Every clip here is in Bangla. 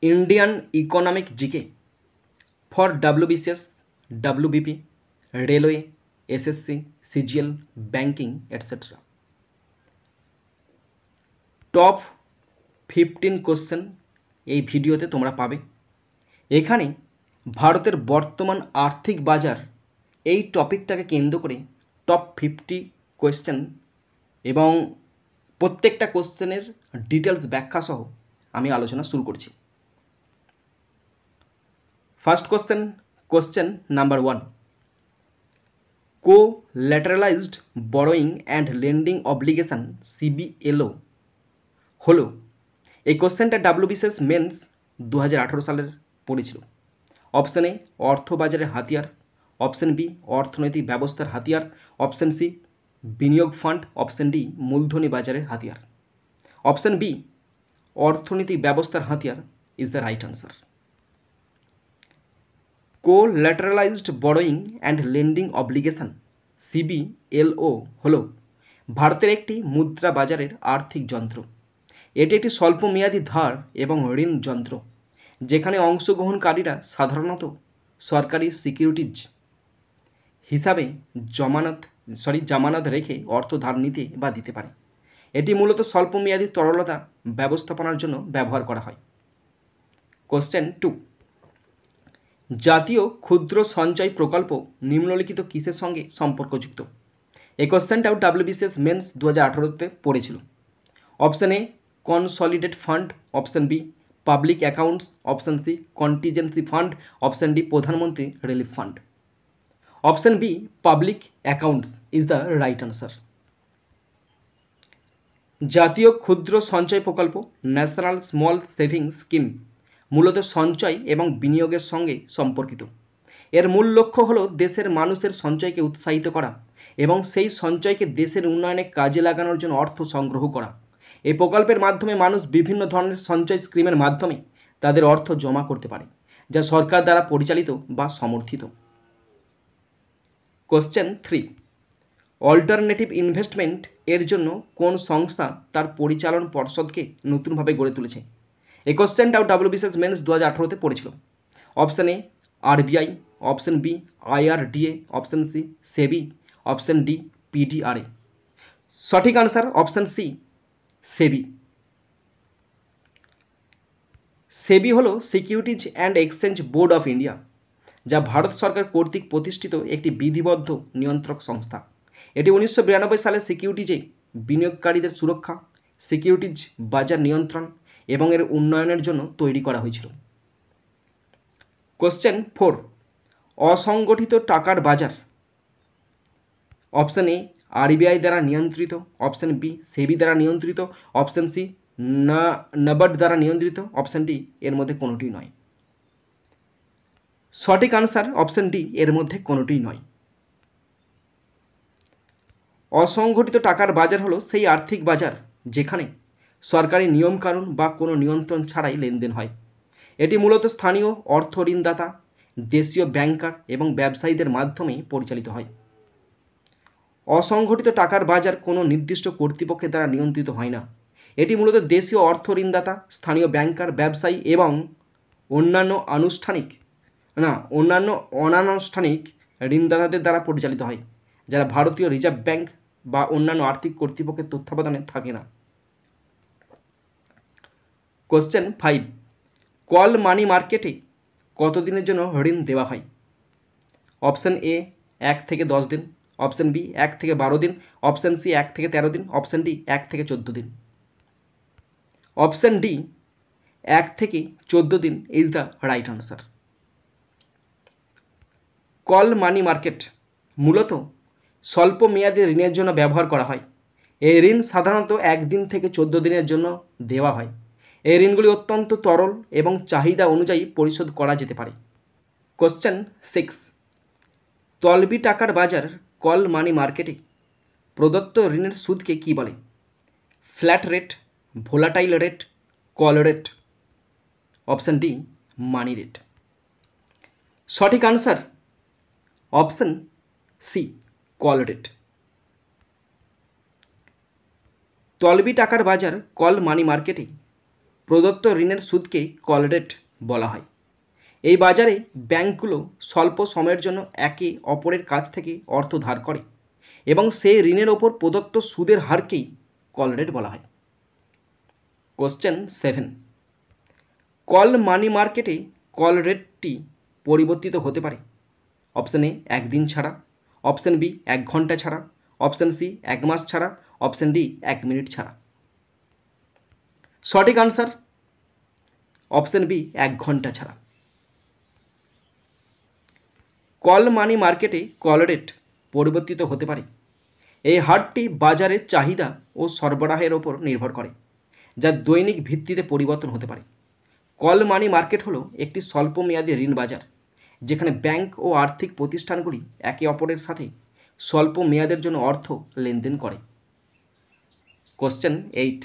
Indian economic GK for WBCS, WBP, railway, SSC, CGL, banking etcetera. Top 15 question এই ভিডিওতে তোমরা পাবে। এখানে ভারতের বর্তমান আর্থিক বাজার এই টপিকটাকে কেন্দ্র করে টপ 50 কোয়েশ্চেন এবং প্রত্যেকটা কোশ্চেনের ডিটেলস ব্যাখ্যা সহ আমি আলোচনা শুরু করছি। First question number 1, collateralized borrowing and lending obligation CBLO হলো, এই কোশ্চেনটা WBCS মেন্স 2018 সালের পড়েছিল। অপশন এ অর্থবাজারের হাতিয়ার, অপশন বি অর্থনৈতিক ব্যবস্থার হাতিয়ার, অপশন সি বিনিয়োগ ফান্ড, অপশন ডি মূলধনী বাজারের হাতিয়ার। অপশন বি অর্থনৈতিক ব্যবস্থার হাতিয়ার is the right answer. Collateralized borrowing and lending obligation CBLO হলো ভারতের একটি মুদ্রা বাজারের আর্থিক যন্ত্র। এটি একটি স্বল্পমেয়াদী ধার এবং ঋণ যন্ত্র যেখানে অংশগ্রহণকারীরা সাধারণত সরকারি সিকিউরিটিজ হিসাবে জামানত রেখে অর্থ ধার নিতে বা দিতে পারে। এটি মূলত স্বল্পমেয়াদী তরলতা ব্যবস্থাপনার জন্য ব্যবহার করা হয়। কোশ্চেন 2, জাতীয় ক্ষুদ্র সঞ্চয় প্রকল্প নিম্নলিখিত কিসের সঙ্গে সম্পর্কযুক্ত? এই কোশ্চেনটাও WBCS মেন্স 2018-তে পড়েছিল। Option A consolidate fund, option B public accounts, option C contingency fund, option D প্রধানমন্ত্রী relief fund. Option B public accounts is the right answer. জাতীয় ক্ষুদ্র সঞ্চয় প্রকল্প ন্যাশনাল স্মল সেভিংস স্কিম মূলত সঞ্চয় এবং বিনিয়োগের সঙ্গে সম্পর্কিত। এর মূল লক্ষ্য হলো দেশের মানুষের সঞ্চয়কে উৎসাহিত করা এবং সেই সঞ্চয়কে দেশের উন্নয়নে কাজে লাগানোর জন্য অর্থ সংগ্রহ করা। এই প্রকল্পের মাধ্যমে মানুষ বিভিন্ন ধরনের সঞ্চয় স্কিমের মাধ্যমে তাদের অর্থ জমা করতে পারে, যা সরকার দ্বারা পরিচালিত বা সমর্থিত। কোশ্চেন 3, অল্টারনেটিভ ইনভেস্টমেন্ট এর জন্য কোন সংস্থা তার পরিচালন পর্ষদকে নতুনভাবে গড়ে তুলেছে? এই কোশ্চেনটাও WBCS মেন্স 2018-তে পড়েছিল। Option A RBI, option B IRDA, option C SEBI, option D PDRA। সঠিক answer option C SEBI. SEBI হলো securities and exchange board of India, যা ভারত সরকার কর্তৃক প্রতিষ্ঠিত একটি বিধিবদ্ধ নিয়ন্ত্রক সংস্থা। এটি 1992 সালে সিকিউরিটিজে বিনিয়োগকারীদের সুরক্ষা, সিকিউরিটিজ বাজার নিয়ন্ত্রণ এবং এর উন্নয়নের জন্য তৈরি করা হয়েছিল। কোশ্চেন 4, অসংগঠিত টাকার বাজার। অপশন এ RBI দ্বারা নিয়ন্ত্রিত, অপশন বি সেবি দ্বারা নিয়ন্ত্রিত, অপশন সি নাবার্ড দ্বারা নিয়ন্ত্রিত, অপশন ডি এর মধ্যে কোনোটি নয়। সঠিক আনসার অপশন ডি এর মধ্যে কোনোটি নয়। অসংগঠিত টাকার বাজার হলো সেই আর্থিক বাজার যেখানে সরকারি নিয়মকানুন বা কোনো নিয়ন্ত্রণ ছাড়াই লেনদেন হয়। এটি মূলত স্থানীয় অর্থ ঋণদাতা, দেশীয় ব্যাংকার এবং ব্যবসায়ীদের মাধ্যমে পরিচালিত হয়। অসংগঠিত টাকার বাজার কোনো নির্দিষ্ট কর্তৃপক্ষের দ্বারা নিয়ন্ত্রিত হয় না। এটি মূলত দেশীয় অর্থ ঋণদাতা, স্থানীয় ব্যাংকার, ব্যবসায়ী এবং অন্যান্য অনানুষ্ঠানিক ঋণদাতাদের দ্বারা পরিচালিত হয়, যারা ভারতীয় রিজার্ভ ব্যাংক বা অন্যান্য আর্থিক কর্তৃপক্ষের তত্ত্বাবধানে থাকে না। কোশ্চেন 5, কল মানি মার্কেটে কতদিনের জন্য ঋণ দেওয়া হয়? অপশন এ 1 থেকে 10 দিন, অপশন বি 1 থেকে 12 দিন, অপশন সি 1 থেকে 13 দিন, অপশন ডি 1 থেকে 14 দিন। অপশন ডি 1 থেকে 14 দিন is the right answer. Call money market মূলত স্বল্প মেয়াদী ঋণের জন্য ব্যবহার করা হয়। এই ঋণ সাধারণত 1 দিন থেকে 14 দিনের জন্য দেওয়া হয়। এই ঋণগুলি অত্যন্ত তরল এবং চাহিদা অনুযায়ী পরিশোধ করা যেতে পারে। কোশ্চেন 6, তলবি টাকার বাজার কল মানি মার্কেটে প্রদত্ত ঋণের সুদকে কি বলে? Flat rate, volatile rate, call rate. Option D money rate. সঠিক answer option C call rate. তলবি টাকার বাজার কল মানি মার্কেটে প্রদত্ত ঋণের সুদকে কল রেট বলা হয়। এই বাজারে ব্যাংকগুলো স্বল্প সময়ের জন্য একে অপরের কাছ থেকে অর্থ ধার করে এবং সেই ঋণের ওপর প্রদত্ত সুদের হারকেই কল রেট বলা হয়। কোশ্চেন 7, কল মানি মার্কেটে কল রেটটি পরিবর্তিত হতে পারে। অপশন এ 1 দিন ছাড়া, অপশন বি 1 ঘন্টা ছাড়া, অপশন সি 1 মাস ছাড়া, অপশন ডি 1 মিনিট ছাড়া। সঠিক আনসার অপশন বি 1 ঘন্টা ছাড়া। কল মানি মার্কেটে কল রেট পরিবর্তিত হতে পারে। এই হারটি বাজারের চাহিদা ও সরবরাহের ওপর নির্ভর করে, যা দৈনিক ভিত্তিতে পরিবর্তন হতে পারে। কল মানি মার্কেট হলো একটি স্বল্প মেয়াদী ঋণ বাজার, যেখানে ব্যাংক ও আর্থিক প্রতিষ্ঠানগুলি একে অপরের সাথে স্বল্প মেয়াদের জন্য অর্থ লেনদেন করে। কোশ্চেন 8,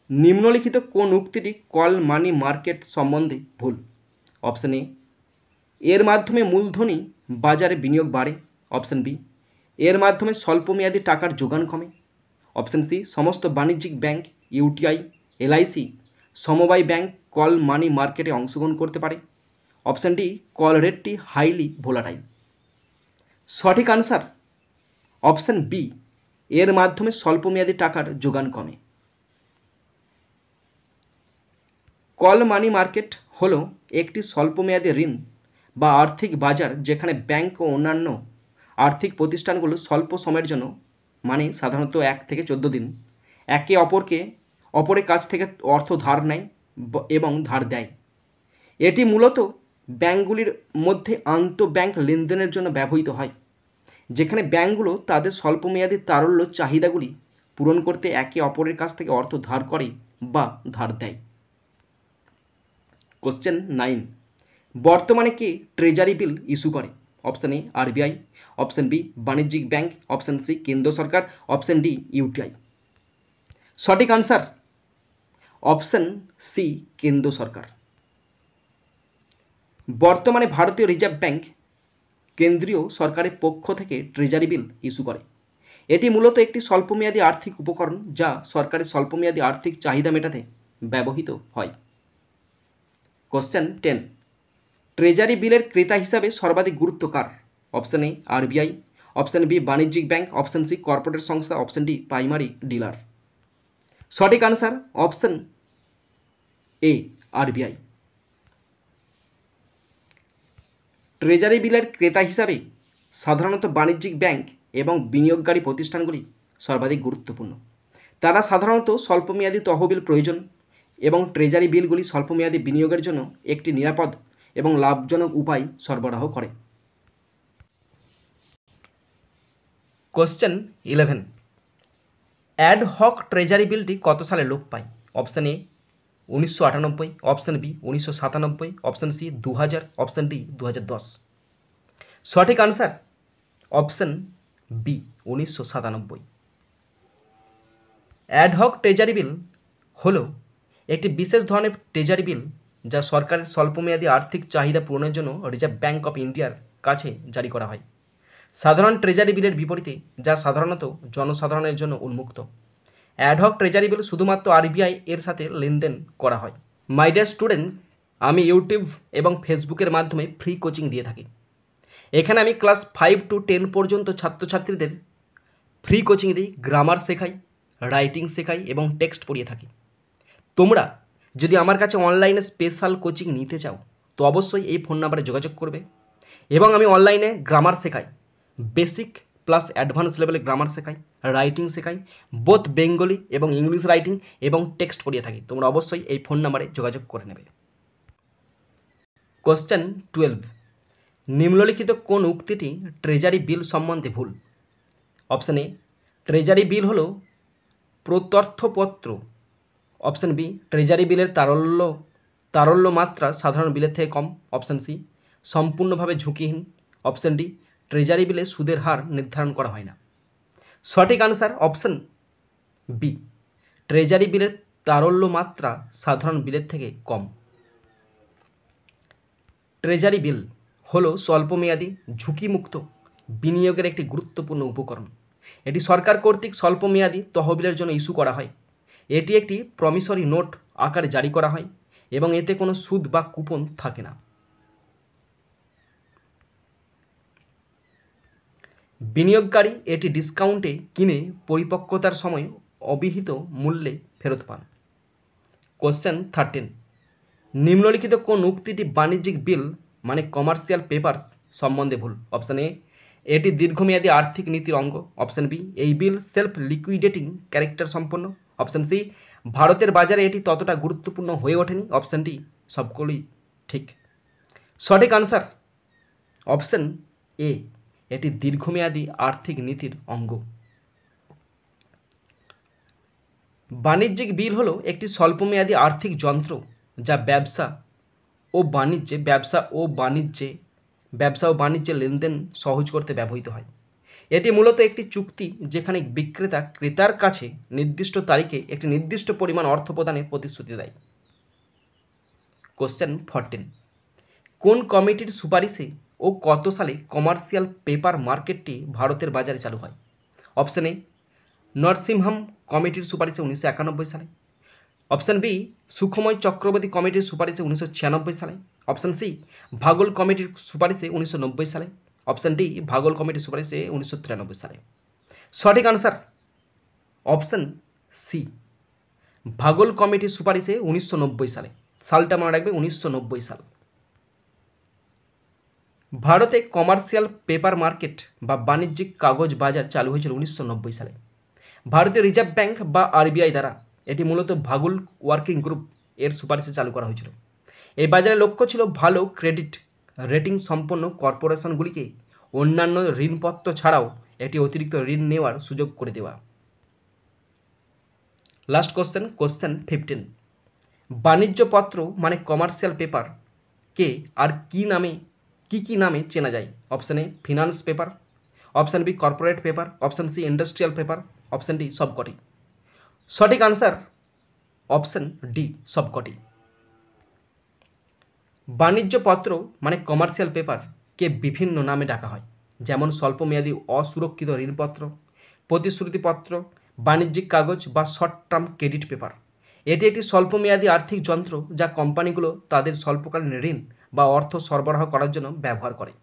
নিম্নলিখিত কোন উক্তিটি কল মানি মার্কেট সম্বন্ধে ভুল? অপশন এ, এর মাধ্যমে মূলধনী বাজারে বিনিয়োগ বাড়ে। অপশন বি, এর মাধ্যমে স্বল্প মেয়াদী টাকার যোগান কমে। অপশন সি, সমস্ত বাণিজ্যিক ব্যাংক, ইউটিআই, এলআইসি, সমবায় ব্যাংক কল মানি মার্কেটে অংশগ্রহণ করতে পারে। অপশন ডি, কল রেটটি হাইলি ভোলাটাইল। সঠিক আনসার অপশন বি, এর মাধ্যমে স্বল্প মেয়াদী টাকার যোগান কমে। কল মানি মার্কেট হলো একটি স্বল্প মেয়াদী ঋণ বা আর্থিক বাজার, যেখানে ব্যাংক ও অন্যান্য আর্থিক প্রতিষ্ঠানগুলো স্বল্প সময়ের জন্য, মানে সাধারণত 1 থেকে 14 দিন, একে অপরের কাছ থেকে অর্থ ধার নেয় এবং ধার দেয়। এটি মূলত ব্যাংকগুলির মধ্যে আন্তঃব্যাংক লেনদেনের জন্য ব্যবহৃত হয়, যেখানে ব্যাংকগুলো তাদের স্বল্পমেয়াদী তারল্য চাহিদাগুলি পূরণ করতে একে অপরের কাছ থেকে অর্থ ধার করে বা ধার দেয়। কোশ্চেন 9, বর্তমানে কে ট্রেজারি বিল ইস্যু করে? Option A RBI, option B বাণিজ্যিক ব্যাংক, অপশন সি কেন্দ্র সরকার, অপশন ডি ইউটিআই। সঠিক আনসার অপশন সি কেন্দ্র সরকার। বর্তমানে ভারতীয় রিজার্ভ ব্যাংক কেন্দ্রীয় সরকারের পক্ষ থেকে ট্রেজারি বিল ইস্যু করে। এটি মূলত একটি স্বল্পমেয়াদী আর্থিক উপকরণ, যা সরকারের স্বল্পমেয়াদী আর্থিক চাহিদা মেটাতে ব্যবহৃত হয়। কোশ্চেন 10, ট্রেজারি বিলের ক্রেতা হিসাবে সর্বাধিক গুরুত্ব কার? Option A RBI, option B বাণিজ্যিক ব্যাংক, অপশন সি কর্পোরেট সংস্থা, অপশন ডি প্রাইমারি ডিলার। সঠিক answer option A RBI. Treasury বিলের ক্রেতা হিসাবে সাধারণত বাণিজ্যিক ব্যাংক এবং বিনিয়োগকারী প্রতিষ্ঠানগুলি সর্বাধিক গুরুত্বপূর্ণ। তারা সাধারণত স্বল্পমেয়াদী তহবিল প্রয়োজন এবং ট্রেজারি বিলগুলি স্বল্পমেয়াদী বিনিয়োগের জন্য একটি নিরাপদ এবং লাভজনক উপায় সরবরাহ করে। কোশ্চেন 11, অ্যাড হক ট্রেজারি বিলটি কত সালে লোপ পায়? Option A 1998, option B 1997, option C 2000, option D 2010। সঠিক answer option B 1997। Ad hoc treasury bill হলো একটি বিশেষ ধরনের ট্রেজারি বিল, যা সরকারের স্বল্পমেয়াদী আর্থিক চাহিদা পূরণের জন্য রিজার্ভ ব্যাংক অফ ইন্ডিয়ার কাছে জারি করা হয়। সাধারণ ট্রেজারি বিলের বিপরীতে, যা সাধারণত জনসাধারণের জন্য উন্মুক্ত, অ্যাডহক ট্রেজারি বিল শুধুমাত্র আরবিআই এর সাথে লেনদেন করা হয়। মাই ডিয়ার স্টুডেন্টস, আমি ইউটিউব এবং ফেসবুকের মাধ্যমে ফ্রি কোচিং দিয়ে থাকি। এখানে আমি ক্লাস 5 to 10 পর্যন্ত ছাত্রছাত্রীদের ফ্রি কোচিং দিই, গ্রামার শেখাই, রাইটিং শেখাই এবং টেক্সট পড়িয়ে থাকি। তোমরা যদি আমার কাছে অনলাইনে স্পেশাল কোচিং নিতে চাও তো অবশ্যই এই ফোন নাম্বারে যোগাযোগ করবে এবং আমি অনলাইনে গ্রামার শেখাই, বেসিক প্লাস অ্যাডভান্স লেভেলে গ্রামার শেখাই, রাইটিং শেখাই, বোথ বেঙ্গলি এবং ইংলিশ রাইটিং এবং টেক্সট পড়িয়ে থাকি। তোমরা অবশ্যই এই ফোন নাম্বারে যোগাযোগ করে নেবে। কোশ্চেন 12, নিম্নলিখিত কোন উক্তিটি ট্রেজারি বিল সম্বন্ধে ভুল? অপশন এ ট্রেজারি বিল হলো প্রত্যর্থপত্র। অপশন বি ট্রেজারি বিলের তারল্য মাত্রা সাধারণ বিলের থেকে কম। অপশন সি সম্পূর্ণভাবে ঝুঁকিহীন। অপশন ডি ট্রেজারি বিলে সুদের হার নির্ধারণ করা হয় না। সঠিক আনসার অপশন বি ট্রেজারি বিলের তারল্য মাত্রা সাধারণ বিলের থেকে কম। ট্রেজারি বিল হলো স্বল্পমেয়াদী ঝুঁকিমুক্ত বিনিয়োগের একটি গুরুত্বপূর্ণ উপকরণ। এটি সরকার কর্তৃক স্বল্পমেয়াদী তহবিলের জন্য ইস্যু করা হয় এটি একটি প্রমিসরি নোট আকারে জারি করা হয় এবং এতে কোনো সুদ বা কুপন থাকে না। বিনিয়োগকারী এটি ডিসকাউন্টে কিনে পরিপক্কতার সময় অবিহিত মূল্যে ফেরত পান। কোশ্চেন 13, নিম্নলিখিত কোন উক্তিটি বাণিজ্যিক বিল মানে কমার্শিয়াল পেপারস সম্বন্ধে ভুল? অপশন এ, এটি দীর্ঘমেয়াদী আর্থিক নীতির অঙ্গ। অপশন বি, এই বিল সেলফ লিকুইডেটিং ক্যারেক্টার সম্পন্ন। অপশন সি, ভারতের বাজারে এটি ততটা গুরুত্বপূর্ণ হয়ে ওঠেনি। অপশন ডি, সবগুলোই ঠিক। সঠিক আনসার অপশন এ, এটি দীর্ঘমেয়াদী আর্থিক নীতির অঙ্গ। বাণিজ্যিক বিল হলো একটি স্বল্পমেয়াদী আর্থিক যন্ত্র যা ব্যবসা ও বাণিজ্যে লেনদেন সহজ করতে ব্যবহৃত হয়। এটি মূলত একটি চুক্তি যেখানে বিক্রেতা ক্রেতার কাছে নির্দিষ্ট তারিখে একটি নির্দিষ্ট পরিমাণ অর্থ প্রদানের প্রতিশ্রুতি দেয়। কোশ্চেন 14, কোন কমিটির সুপারিশে ও কত সালে কমার্শিয়াল পেপার মার্কেটটি ভারতের বাজারে চালু হয়? অপশন এ, নরসিমহাম কমিটির সুপারিশে 1991 সালে। অপশন বি, সুখময় চক্রবর্তী কমিটির সুপারিশে 1996 সালে। অপশন সি, ভাগল কমিটির সুপারিশে 1990 সালে। অপশন ডি, ভাগল কমিটির সুপারিশে 1993 সালে। সঠিক আনসার অপশন সি, ভাগল কমিটির সুপারিশে 1990 সালে। সালটা মনে রাখবে, 1990 সাল। ভারতে কমার্শিয়াল পেপার মার্কেট বা বাণিজ্যিক কাগজ বাজার চালু হয়েছিল 1990 সালে ভারতীয় রিজার্ভ ব্যাংক বা আরবিআই দ্বারা। এটি মূলত ভাগুল ওয়ার্কিং গ্রুপ এর সুপারিশে চালু করা হয়েছিল। এই বাজারের লক্ষ্য ছিল ভালো ক্রেডিট রেটিং সম্পন্ন কর্পোরেশনগুলিকে অন্যান্য ঋণপত্র ছাড়াও একটি অতিরিক্ত ঋণ নেওয়ার সুযোগ করে দেওয়া। লাস্ট কোশ্চেন, কোশ্চেন 15, বাণিজ্যপত্র মানে কমার্শিয়াল পেপার কে আর কি নামে চেনা যায়? Option A, finance paper. Option B, corporate paper. Option C, industrial paper. Option D, সবকটি। সঠিক আনসার অপশন ডি, সবকটি। বাণিজ্যপত্র মানে কমার্শিয়াল পেপার কে বিভিন্ন নামে ডাকা হয়, যেমন স্বল্পমেয়াদী অসুরক্ষিত ঋণপত্র, প্রতিশ্রুতিপত্র, বাণিজ্যিক কাগজ বা শর্ট টার্ম ক্রেডিট পেপার। এটি একটি স্বল্পমেয়াদী আর্থিক যন্ত্র যা কোম্পানিগুলো তাদের স্বল্পকালীন ঋণ বা অর্থ সরবরাহ করার জন্য ব্যবহার করে।